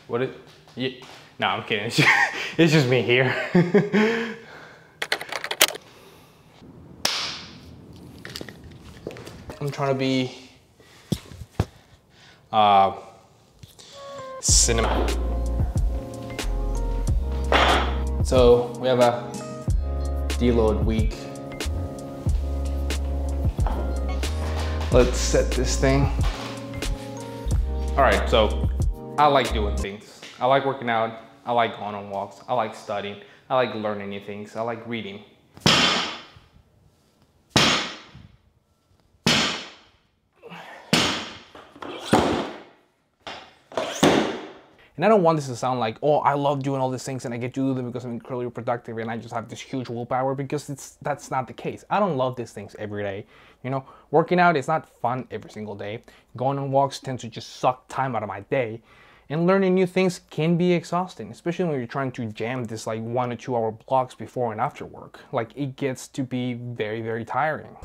What is, yeah. No, I'm kidding. It's just me here. I'm trying to be cinema. So we have a deload week. Let's set this thing. All right, so I like doing things. I like working out. I like going on walks. I like studying. I like learning new things. I like reading. And I don't want this to sound like, oh, I love doing all these things and I get to do them because I'm incredibly productive and I just have this huge willpower, because that's not the case. I don't love these things every day. You know, working out is not fun every single day. Going on walks tends to just suck time out of my day. And learning new things can be exhausting, especially when you're trying to jam this like 1 or 2 hour blocks before and after work. Like, it gets to be very, very tiring.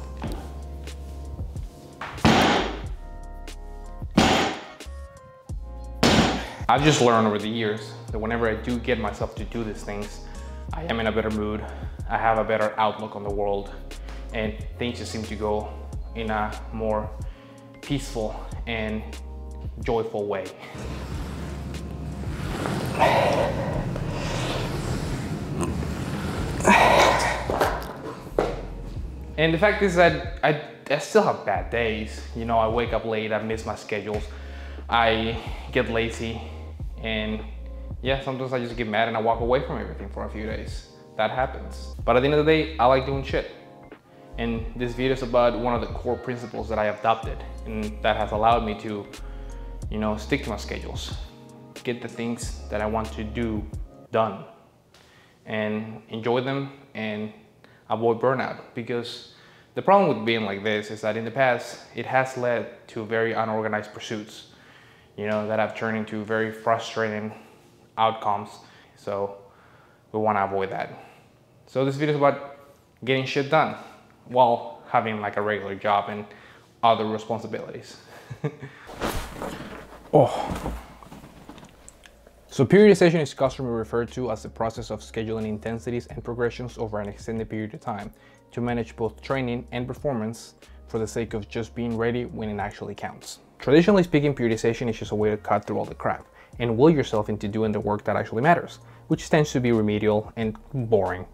I've just learned over the years that whenever I do get myself to do these things, I am in a better mood, I have a better outlook on the world, and things just seem to go in a more peaceful and joyful way. And the fact is that I still have bad days. You know, I wake up late, I miss my schedules, I get lazy, and yeah, sometimes I just get mad and I walk away from everything for a few days. That happens. But at the end of the day, I like doing shit. And this video is about one of the core principles that I adopted, and that has allowed me to, you know, stick to my schedules, get the things that I want to do done, and enjoy them and avoid burnout. Because the problem with being like this is that in the past, it has led to very unorganized pursuits, you know, that have turned into very frustrating outcomes. So we want to avoid that. So this video is about getting shit done while having like a regular job and other responsibilities. Oh. So periodization is customarily referred to as the process of scheduling intensities and progressions over an extended period of time to manage both training and performance for the sake of just being ready when it actually counts. Traditionally speaking, periodization is just a way to cut through all the crap and will yourself into doing the work that actually matters, which tends to be remedial and boring.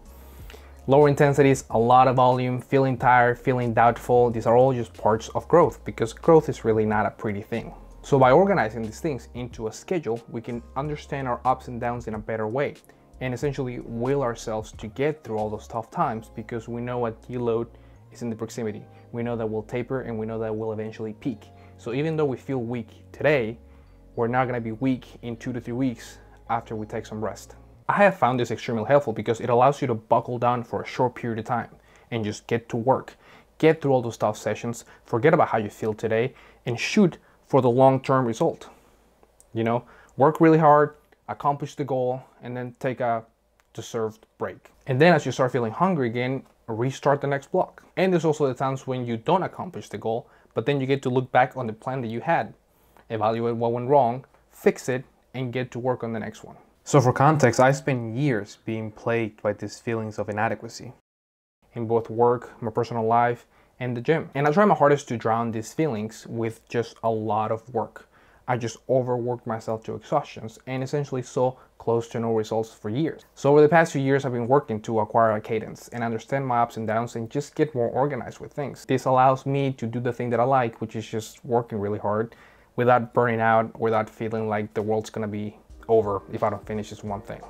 Lower intensities, a lot of volume, feeling tired, feeling doubtful, these are all just parts of growth, because growth is really not a pretty thing. So by organizing these things into a schedule, we can understand our ups and downs in a better way and essentially will ourselves to get through all those tough times, because we know what deload is in the proximity. We know that we'll taper and we know that we'll eventually peak. So even though we feel weak today, we're not gonna be weak in 2 to 3 weeks after we take some rest. I have found this extremely helpful because it allows you to buckle down for a short period of time and just get to work, get through all those tough sessions, forget about how you feel today, and shoot for the long-term result. You know, work really hard, accomplish the goal, and then take a deserved break. And then as you start feeling hungry again, restart the next block. And there's also the times when you don't accomplish the goal, but then you get to look back on the plan that you had, evaluate what went wrong, fix it, and get to work on the next one. So for context, I spent years being plagued by these feelings of inadequacy in both work, my personal life, and the gym. And I try my hardest to drown these feelings with just a lot of work. I just overworked myself to exhaustion and essentially saw close to no results for years. So over the past few years, I've been working to acquire a cadence and understand my ups and downs and just get more organized with things. This allows me to do the thing that I like, which is just working really hard without burning out, without feeling like the world's gonna be over if I don't finish this one thing.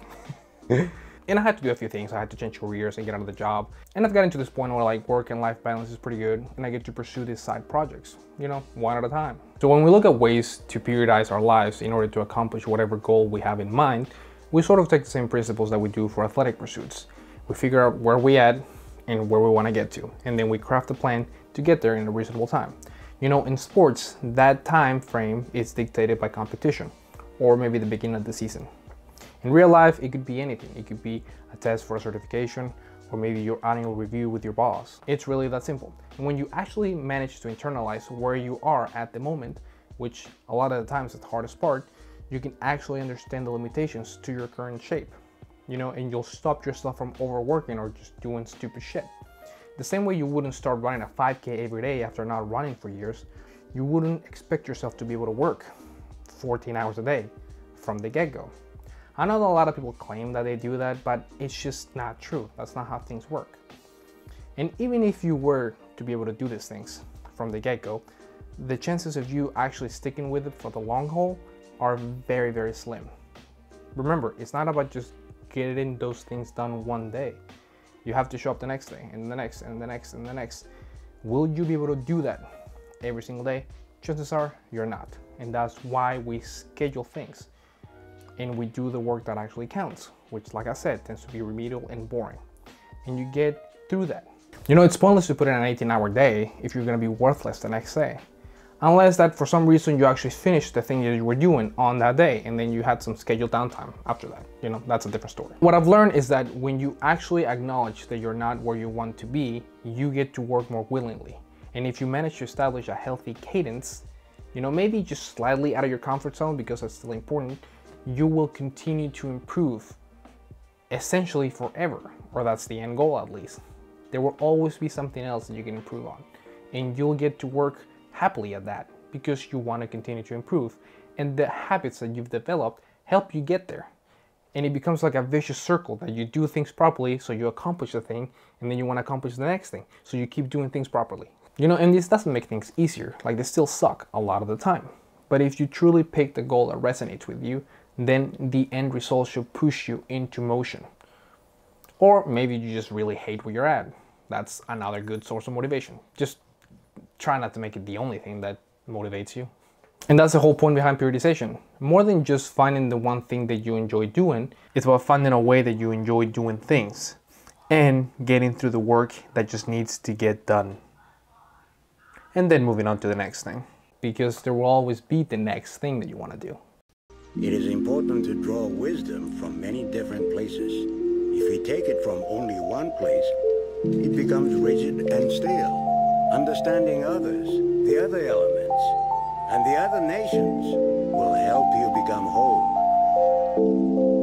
And I had to do a few things. I had to change careers and get another job. And I've gotten to this point where like work and life balance is pretty good and I get to pursue these side projects, you know, one at a time. So when we look at ways to periodize our lives in order to accomplish whatever goal we have in mind, we sort of take the same principles that we do for athletic pursuits. We figure out where we at and where we want to get to, and then we craft a plan to get there in a reasonable time. You know, in sports, that time frame is dictated by competition or maybe the beginning of the season. In real life, it could be anything. It could be a test for a certification or maybe your annual review with your boss. It's really that simple. And when you actually manage to internalize where you are at the moment, which a lot of the times is the hardest part, you can actually understand the limitations to your current shape, you know, and you'll stop yourself from overworking or just doing stupid shit. The same way you wouldn't start running a 5K every day after not running for years, you wouldn't expect yourself to be able to work 14 hours a day from the get-go. I know that a lot of people claim that they do that, but it's just not true. That's not how things work. And even if you were to be able to do these things from the get-go, the chances of you actually sticking with it for the long haul are very, very slim. Remember, it's not about just getting those things done one day. You have to show up the next day, and the next, and the next, and the next. Will you be able to do that every single day? Chances are you're not. And that's why we schedule things. And we do the work that actually counts, which, like I said, tends to be remedial and boring. And you get through that. You know, it's pointless to put in an 18-hour day if you're gonna be worthless the next day. Unless that for some reason you actually finished the thing that you were doing on that day and then you had some scheduled downtime after that. You know, that's a different story. What I've learned is that when you actually acknowledge that you're not where you want to be, you get to work more willingly. And if you manage to establish a healthy cadence, you know, maybe just slightly out of your comfort zone because that's still important, you will continue to improve essentially forever, or that's the end goal at least. There will always be something else that you can improve on, and you'll get to work happily at that because you want to continue to improve, and the habits that you've developed help you get there. And it becomes like a vicious circle that you do things properly, so you accomplish the thing, and then you want to accomplish the next thing, so you keep doing things properly. You know, and this doesn't make things easier, like they still suck a lot of the time. But if you truly pick the goal that resonates with you, then the end result should push you into motion. Or maybe you just really hate where you're at. That's another good source of motivation. Just try not to make it the only thing that motivates you. And that's the whole point behind periodization. More than just finding the one thing that you enjoy doing, it's about finding a way that you enjoy doing things and getting through the work that just needs to get done. And then moving on to the next thing, because there will always be the next thing that you want to do. It is important to draw wisdom from many different places. If we take it from only one place, it becomes rigid and stale. Understanding others, the other elements, and the other nations will help you become whole.